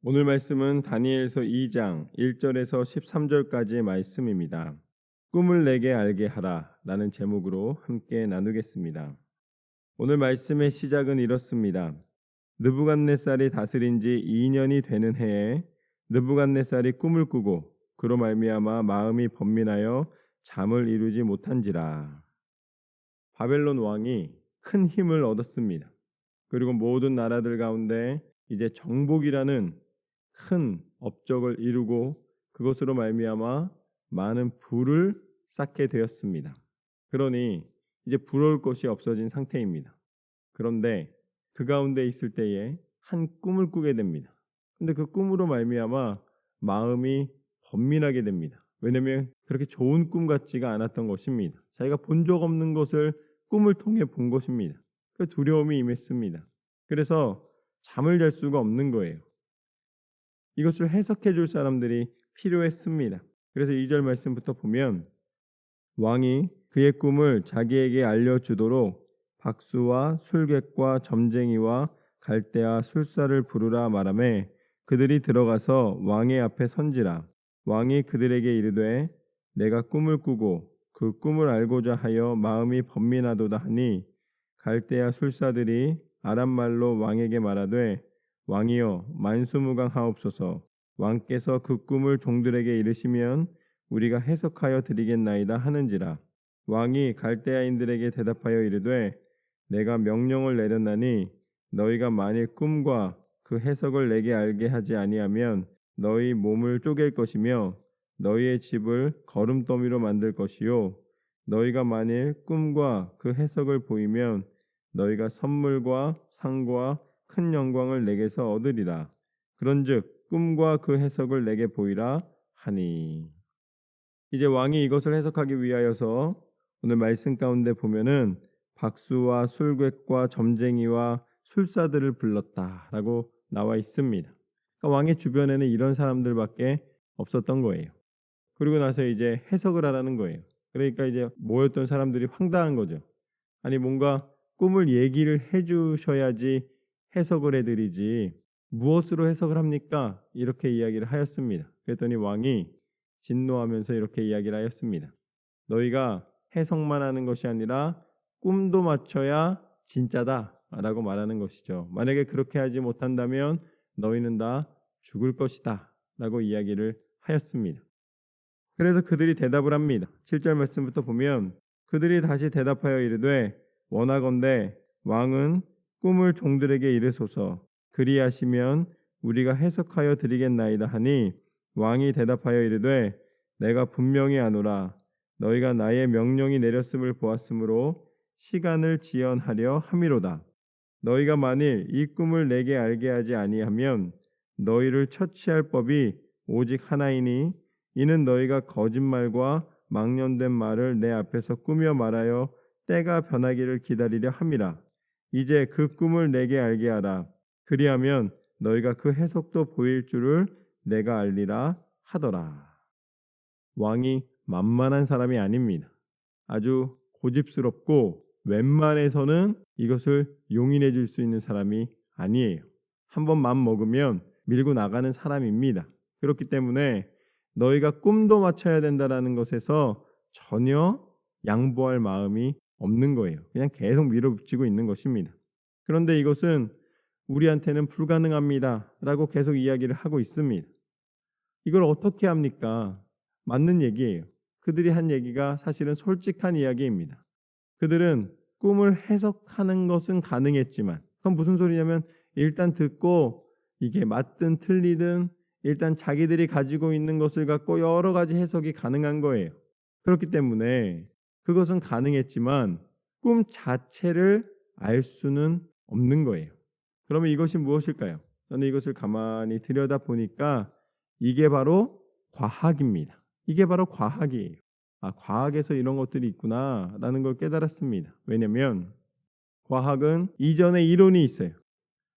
오늘 말씀은 다니엘서 2장 1절에서 13절까지의 말씀입니다. 꿈을 내게 알게 하라 라는 제목으로 함께 나누겠습니다. 오늘 말씀의 시작은 이렇습니다. 느부갓네살이 다스린 지 2년이 되는 해에 느부갓네살이 꿈을 꾸고 그로 말미암아 마음이 번민하여 잠을 이루지 못한지라. 바벨론 왕이 큰 힘을 얻었습니다. 그리고 모든 나라들 가운데 이제 정복이라는 큰 업적을 이루고 그것으로 말미암아 많은 부를 쌓게 되었습니다. 그러니 이제 부러울 것이 없어진 상태입니다. 그런데 그 가운데 있을 때에 한 꿈을 꾸게 됩니다. 근데 그 꿈으로 말미암아 마음이 번민하게 됩니다. 왜냐하면 그렇게 좋은 꿈 같지가 않았던 것입니다. 자기가 본 적 없는 것을 꿈을 통해 본 것입니다. 그 두려움이 임했습니다. 그래서 잠을 잘 수가 없는 거예요. 이것을 해석해 줄 사람들이 필요했습니다. 그래서 2절 말씀부터 보면 왕이 그의 꿈을 자기에게 알려주도록 박수와 술객과 점쟁이와 갈대아 술사를 부르라 말하매 그들이 들어가서 왕의 앞에 선지라. 왕이 그들에게 이르되 내가 꿈을 꾸고 그 꿈을 알고자 하여 마음이 번민하도다 하니 갈대아 술사들이 아람말로 왕에게 말하되 왕이여 만수무강하옵소서. 왕께서 그 꿈을 종들에게 이르시면 우리가 해석하여 드리겠나이다 하는지라. 왕이 갈대아인들에게 대답하여 이르되 내가 명령을 내렸나니 너희가 만일 꿈과 그 해석을 내게 알게 하지 아니하면 너희 몸을 쪼갤 것이며 너희의 집을 거름더미로 만들 것이요 너희가 만일 꿈과 그 해석을 보이면 너희가 선물과 상과 큰 영광을 내게서 얻으리라. 그런즉 꿈과 그 해석을 내게 보이라 하니. 이제 왕이 이것을 해석하기 위하여서 오늘 말씀 가운데 보면은 박수와 술객과 점쟁이와 술사들을 불렀다라고 나와 있습니다. 그러니까 왕의 주변에는 이런 사람들밖에 없었던 거예요. 그리고 나서 이제 해석을 하라는 거예요. 그러니까 이제 모였던 사람들이 황당한 거죠. 아니 뭔가 꿈을 얘기를 해주셔야지 해석을 해드리지 무엇으로 해석을 합니까? 이렇게 이야기를 하였습니다. 그랬더니 왕이 진노하면서 이렇게 이야기를 하였습니다. 너희가 해석만 하는 것이 아니라 꿈도 맞춰야 진짜다 라고 말하는 것이죠. 만약에 그렇게 하지 못한다면 너희는 다 죽을 것이다 라고 이야기를 하였습니다. 그래서 그들이 대답을 합니다. 7절 말씀부터 보면 그들이 다시 대답하여 이르되 원하건대 왕은 꿈을 종들에게 이르소서. 그리하시면 우리가 해석하여 드리겠나이다 하니 왕이 대답하여 이르되 내가 분명히 아노라. 너희가 나의 명령이 내렸음을 보았으므로 시간을 지연하려 함이로다. 너희가 만일 이 꿈을 내게 알게 하지 아니하면 너희를 처치할 법이 오직 하나이니 이는 너희가 거짓말과 망령된 말을 내 앞에서 꾸며 말하여 때가 변하기를 기다리려 함이라. 이제 그 꿈을 내게 알게 하라. 그리하면 너희가 그 해석도 보일 줄을 내가 알리라 하더라. 왕이 만만한 사람이 아닙니다. 아주 고집스럽고 웬만해서는 이것을 용인해 줄 수 있는 사람이 아니에요. 한번 맘 먹으면 밀고 나가는 사람입니다. 그렇기 때문에 너희가 꿈도 맞춰야 된다라는 것에서 전혀 양보할 마음이 없는 거예요. 그냥 계속 밀어붙이고 있는 것입니다. 그런데 이것은 우리한테는 불가능합니다 라고 계속 이야기를 하고 있습니다. 이걸 어떻게 합니까? 맞는 얘기예요. 그들이 한 얘기가 사실은 솔직한 이야기입니다. 그들은 꿈을 해석하는 것은 가능했지만 그건 무슨 소리냐면 일단 듣고 이게 맞든 틀리든 일단 자기들이 가지고 있는 것을 갖고 여러 가지 해석이 가능한 거예요. 그렇기 때문에 그것은 가능했지만 꿈 자체를 알 수는 없는 거예요. 그러면 이것이 무엇일까요? 저는 이것을 가만히 들여다보니까 이게 바로 과학입니다. 이게 바로 과학이에요. 과학에서 이런 것들이 있구나라는 걸 깨달았습니다. 왜냐하면 과학은 이전에 이론이 있어요.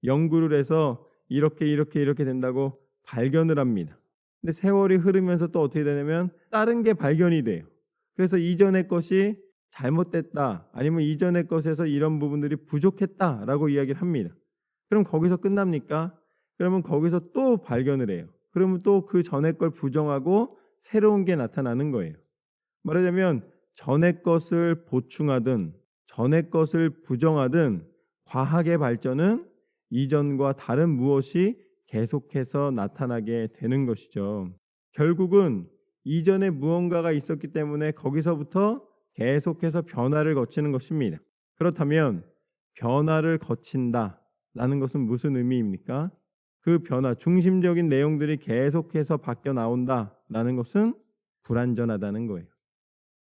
연구를 해서 이렇게 된다고 발견을 합니다. 근데 세월이 흐르면서 또 어떻게 되냐면 다른 게 발견이 돼요. 그래서 이전의 것이 잘못됐다 아니면 이전의 것에서 이런 부분들이 부족했다라고 이야기를 합니다. 그럼 거기서 끝납니까? 그러면 거기서 또 발견을 해요. 그러면 또 그 전에 걸 부정하고 새로운 게 나타나는 거예요. 말하자면 전에 것을 보충하든 전에 것을 부정하든 과학의 발전은 이전과 다른 무엇이 계속해서 나타나게 되는 것이죠. 결국은 이전에 무언가가 있었기 때문에 거기서부터 계속해서 변화를 거치는 것입니다. 그렇다면 변화를 거친다라는 것은 무슨 의미입니까? 그 변화, 중심적인 내용들이 계속해서 바뀌어 나온다라는 것은 불완전하다는 거예요.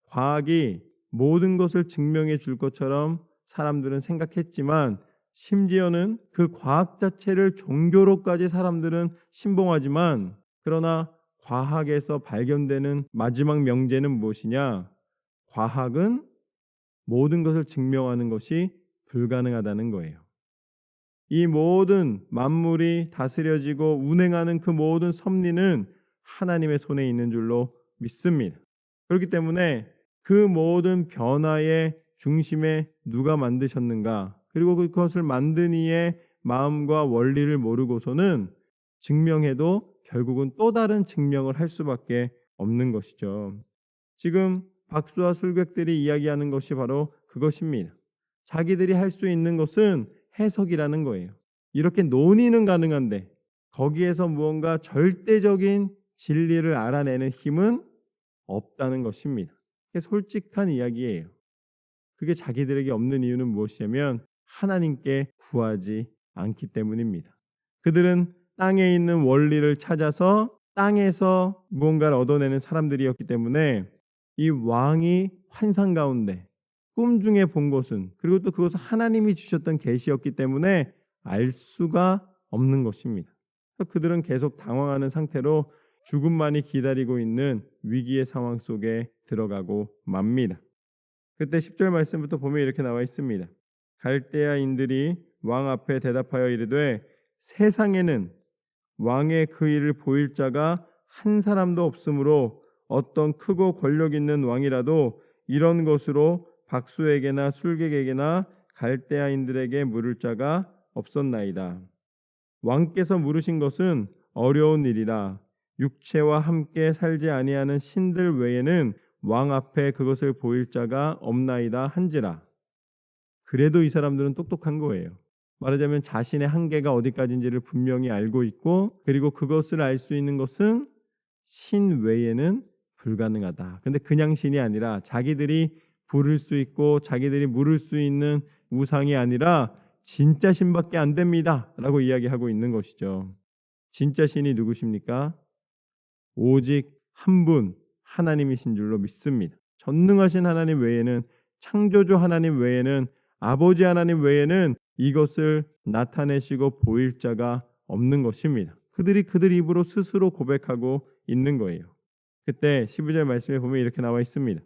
과학이 모든 것을 증명해 줄 것처럼 사람들은 생각했지만 심지어는 그 과학 자체를 종교로까지 사람들은 신봉하지만 그러나 과학에서 발견되는 마지막 명제는 무엇이냐? 과학은 모든 것을 증명하는 것이 불가능하다는 거예요. 이 모든 만물이 다스려지고 운행하는 그 모든 섭리는 하나님의 손에 있는 줄로 믿습니다. 그렇기 때문에 그 모든 변화의 중심에 누가 만드셨는가? 그리고 그것을 만든 이의 마음과 원리를 모르고서는 증명해도 결국은 또 다른 증명을 할 수밖에 없는 것이죠. 지금 박수와 술객들이 이야기하는 것이 바로 그것입니다. 자기들이 할 수 있는 것은 해석이라는 거예요. 이렇게 논의는 가능한데 거기에서 무언가 절대적인 진리를 알아내는 힘은 없다는 것입니다. 그게 솔직한 이야기예요. 그게 자기들에게 없는 이유는 무엇이냐면 하나님께 구하지 않기 때문입니다. 그들은 땅에 있는 원리를 찾아서 땅에서 무언가를 얻어내는 사람들이었기 때문에 이 왕이 환상 가운데 꿈 중에 본 것은 그리고 또 그것은 하나님이 주셨던 계시였기 때문에 알 수가 없는 것입니다. 그들은 계속 당황하는 상태로 죽음만이 기다리고 있는 위기의 상황 속에 들어가고 맙니다. 그때 10절 말씀부터 보면 이렇게 나와 있습니다. 갈대아인들이 왕 앞에 대답하여 이르되 세상에는 왕의 그 일을 보일 자가 한 사람도 없으므로 어떤 크고 권력 있는 왕이라도 이런 것으로 박수에게나 술객에게나 갈대아인들에게 물을 자가 없었나이다. 왕께서 물으신 것은 어려운 일이라 육체와 함께 살지 아니하는 신들 외에는 왕 앞에 그것을 보일 자가 없나이다 한지라. 그래도 이 사람들은 똑똑한 거예요. 말하자면 자신의 한계가 어디까지인지를 분명히 알고 있고 그리고 그것을 알 수 있는 것은 신 외에는 불가능하다. 근데 그냥 신이 아니라 자기들이 부를 수 있고 자기들이 물을 수 있는 우상이 아니라 진짜 신밖에 안 됩니다 라고 이야기하고 있는 것이죠. 진짜 신이 누구십니까? 오직 한 분 하나님이신 줄로 믿습니다. 전능하신 하나님 외에는 창조주 하나님 외에는 아버지 하나님 외에는 이것을 나타내시고 보일 자가 없는 것입니다. 그들이 그들 입으로 스스로 고백하고 있는 거예요. 그때 12절 말씀에 보면 이렇게 나와 있습니다.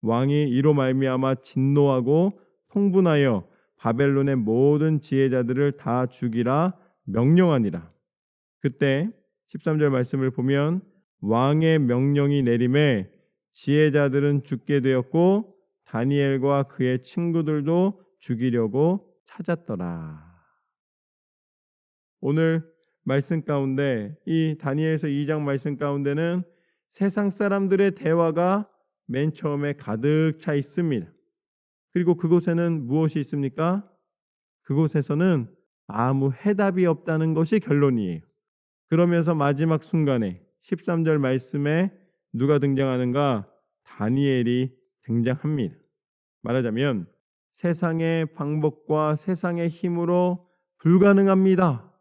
왕이 이로 말미암아 진노하고 통분하여 바벨론의 모든 지혜자들을 다 죽이라 명령하니라. 그때 13절 말씀을 보면 왕의 명령이 내림에 지혜자들은 죽게 되었고 다니엘과 그의 친구들도 죽이려고 찾았더라. 오늘 말씀 가운데 이 다니엘서 2장 말씀 가운데는 세상 사람들의 대화가 맨 처음에 가득 차 있습니다. 그리고 그곳에는 무엇이 있습니까? 그곳에서는 아무 해답이 없다는 것이 결론이에요. 그러면서 마지막 순간에 13절 말씀에 누가 등장하는가? 다니엘이 등장합니다. 말하자면 세상의 방법과 세상의 힘으로 불가능합니다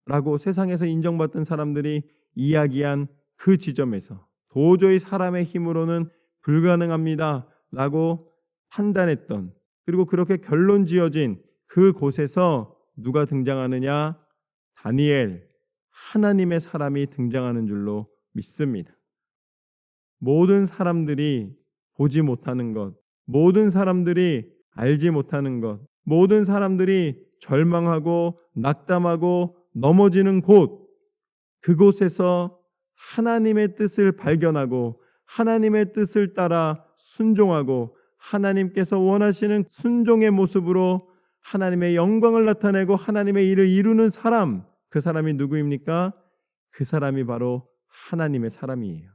라고 세상에서 인정받던 사람들이 이야기한 그 지점에서 도저히 사람의 힘으로는 불가능합니다 라고 판단했던 그리고 그렇게 결론 지어진 그곳에서 누가 등장하느냐? 다니엘, 하나님의 사람이 등장하는 줄로 믿습니다. 모든 사람들이 보지 못하는 것, 모든 사람들이 알지 못하는 것, 모든 사람들이 절망하고 낙담하고 넘어지는 곳, 그곳에서 하나님의 뜻을 발견하고 하나님의 뜻을 따라 순종하고 하나님께서 원하시는 순종의 모습으로 하나님의 영광을 나타내고 하나님의 일을 이루는 사람, 그 사람이 누구입니까? 그 사람이 바로 하나님의 사람이에요.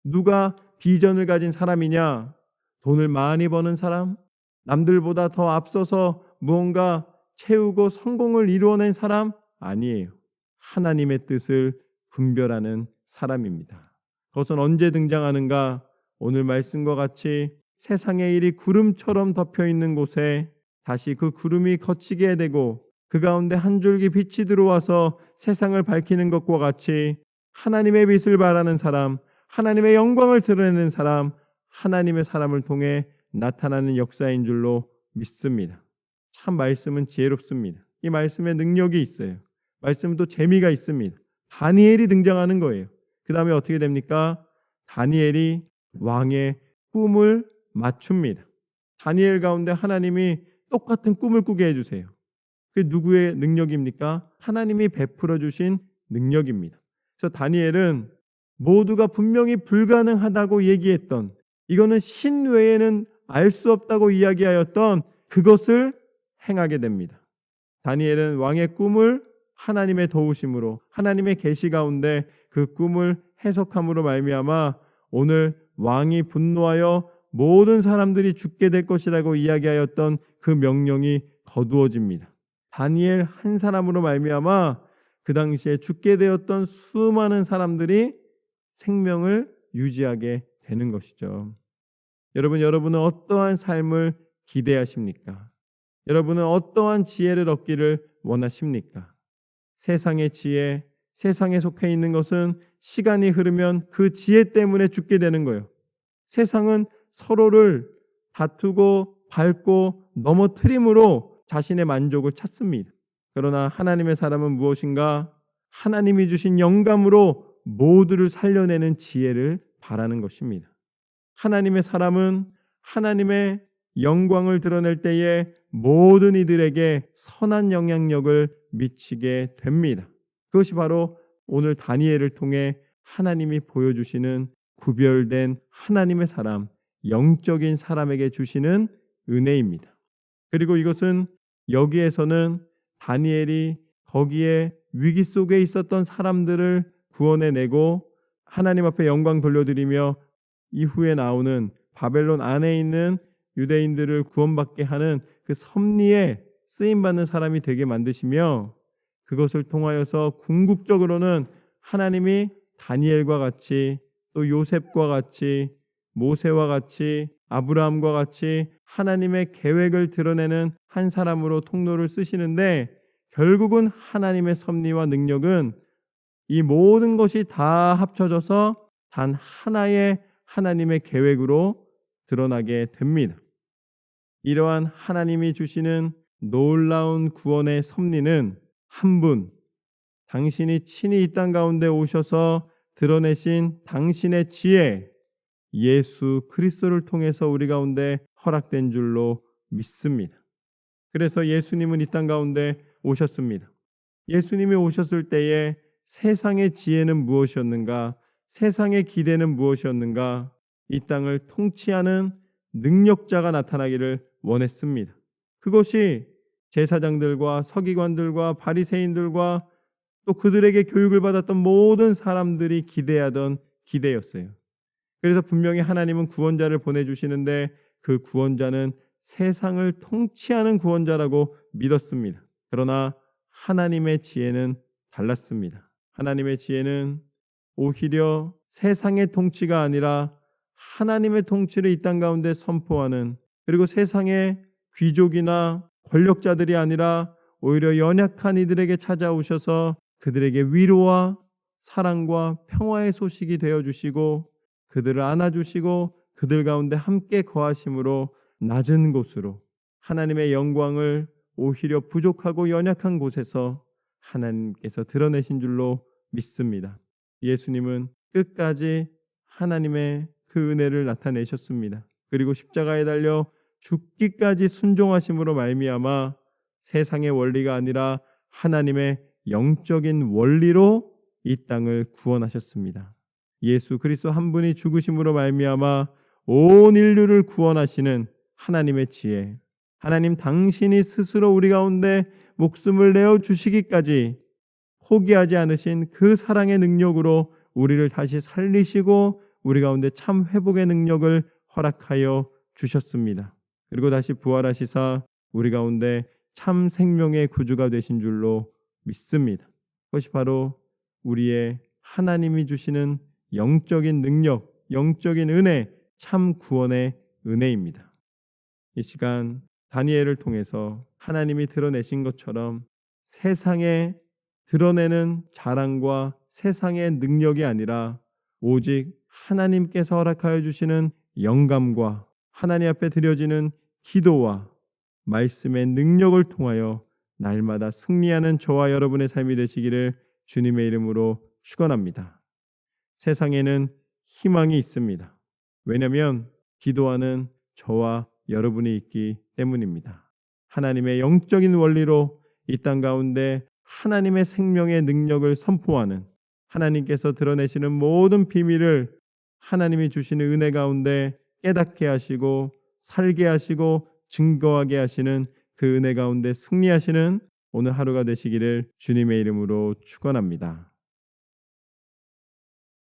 누가 비전을 가진 사람이냐? 돈을 많이 버는 사람? 남들보다 더 앞서서 무언가 채우고 성공을 이루어낸 사람? 아니에요. 하나님의 뜻을 분별하는 사람입니다. 그것은 언제 등장하는가? 오늘 말씀과 같이 세상의 일이 구름처럼 덮여 있는 곳에 다시 그 구름이 걷히게 되고 그 가운데 한 줄기 빛이 들어와서 세상을 밝히는 것과 같이 하나님의 빛을 발하는 사람, 하나님의 영광을 드러내는 사람, 하나님의 사람을 통해 나타나는 역사인 줄로 믿습니다. 참 말씀은 지혜롭습니다. 이 말씀에 능력이 있어요. 말씀도 재미가 있습니다. 다니엘이 등장하는 거예요. 그 다음에 어떻게 됩니까? 다니엘이 왕의 꿈을 맞춥니다. 다니엘 가운데 하나님이 똑같은 꿈을 꾸게 해주세요. 그게 누구의 능력입니까? 하나님이 베풀어 주신 능력입니다. 그래서 다니엘은 모두가 분명히 불가능하다고 얘기했던, 이거는 신 외에는 알 수 없다고 이야기하였던 그것을 행하게 됩니다. 다니엘은 왕의 꿈을 하나님의 도우심으로, 하나님의 계시 가운데 그 꿈을 해석함으로 말미암아 오늘 왕이 분노하여 모든 사람들이 죽게 될 것이라고 이야기하였던 그 명령이 거두어집니다. 다니엘 한 사람으로 말미암아 그 당시에 죽게 되었던 수많은 사람들이 생명을 유지하게 되는 것이죠. 여러분은 어떠한 삶을 기대하십니까? 여러분은 어떠한 지혜를 얻기를 원하십니까? 세상의 지혜, 세상에 속해 있는 것은 시간이 흐르면 그 지혜 때문에 죽게 되는 거예요. 세상은 서로를 다투고 밟고 넘어뜨림으로 자신의 만족을 찾습니다. 그러나 하나님의 사람은 무엇인가? 하나님이 주신 영감으로 모두를 살려내는 지혜를 바라는 것입니다. 하나님의 사람은 하나님의 영광을 드러낼 때에 모든 이들에게 선한 영향력을 미치게 됩니다. 그것이 바로 오늘 다니엘을 통해 하나님이 보여주시는 구별된 하나님의 사람, 영적인 사람에게 주시는 은혜입니다. 그리고 이것은 여기에서는 다니엘이 거기에 위기 속에 있었던 사람들을 구원해내고 하나님 앞에 영광 돌려드리며 이후에 나오는 바벨론 안에 있는 유대인들을 구원받게 하는 그 섭리에 쓰임받는 사람이 되게 만드시며, 그것을 통하여서 궁극적으로는 하나님이 다니엘과 같이 또 요셉과 같이 모세와 같이 아브라함과 같이 하나님의 계획을 드러내는 한 사람으로 통로를 쓰시는데, 결국은 하나님의 섭리와 능력은 이 모든 것이 다 합쳐져서 단 하나의 하나님의 계획으로 드러나게 됩니다. 이러한 하나님이 주시는 놀라운 구원의 섭리는 한 분, 당신이 친히 이 땅 가운데 오셔서 드러내신 당신의 지혜, 예수 그리스도를 통해서 우리 가운데 허락된 줄로 믿습니다. 그래서 예수님은 이 땅 가운데 오셨습니다. 예수님이 오셨을 때에 세상의 지혜는 무엇이었는가? 세상의 기대는 무엇이었는가? 이 땅을 통치하는 능력자가 나타나기를 원했습니다. 그것이 제사장들과 서기관들과 바리새인들과 또 그들에게 교육을 받았던 모든 사람들이 기대하던 기대였어요. 그래서 분명히 하나님은 구원자를 보내주시는데 그 구원자는 세상을 통치하는 구원자라고 믿었습니다. 그러나 하나님의 지혜는 달랐습니다. 하나님의 지혜는 오히려 세상의 통치가 아니라 하나님의 통치를 이 땅 가운데 선포하는, 그리고 세상의 귀족이나 권력자들이 아니라 오히려 연약한 이들에게 찾아오셔서 그들에게 위로와 사랑과 평화의 소식이 되어주시고 그들을 안아주시고 그들 가운데 함께 거하심으로 낮은 곳으로 하나님의 영광을 오히려 부족하고 연약한 곳에서 하나님께서 드러내신 줄로 믿습니다. 예수님은 끝까지 하나님의 그 은혜를 나타내셨습니다. 그리고 십자가에 달려 죽기까지 순종하심으로 말미암아 세상의 원리가 아니라 하나님의 영적인 원리로 이 땅을 구원하셨습니다. 예수 그리스도 한 분이 죽으심으로 말미암아 온 인류를 구원하시는 하나님의 지혜, 하나님 당신이 스스로 우리 가운데 목숨을 내어 주시기까지 포기하지 않으신 그 사랑의 능력으로 우리를 다시 살리시고 우리 가운데 참 회복의 능력을 허락하여 주셨습니다. 그리고 다시 부활하시사 우리 가운데 참 생명의 구주가 되신 줄로 믿습니다. 그것이 바로 우리의 하나님이 주시는 영적인 능력, 영적인 은혜, 참 구원의 은혜입니다. 이 시간 다니엘을 통해서 하나님이 드러내신 것처럼 세상에 드러내는 자랑과 세상의 능력이 아니라 오직 하나님께서 허락하여 주시는 영감과 하나님 앞에 드려지는 기도와 말씀의 능력을 통하여 날마다 승리하는 저와 여러분의 삶이 되시기를 주님의 이름으로 축원합니다. 세상에는 희망이 있습니다. 왜냐하면 기도하는 저와 여러분이 있기 때문입니다. 하나님의 영적인 원리로 이 땅 가운데 하나님의 생명의 능력을 선포하는, 하나님께서 드러내시는 모든 비밀을 하나님이 주시는 은혜 가운데 깨닫게 하시고 살게 하시고 증거하게 하시는 그 은혜 가운데 승리하시는 오늘 하루가 되시기를 주님의 이름으로 축원합니다.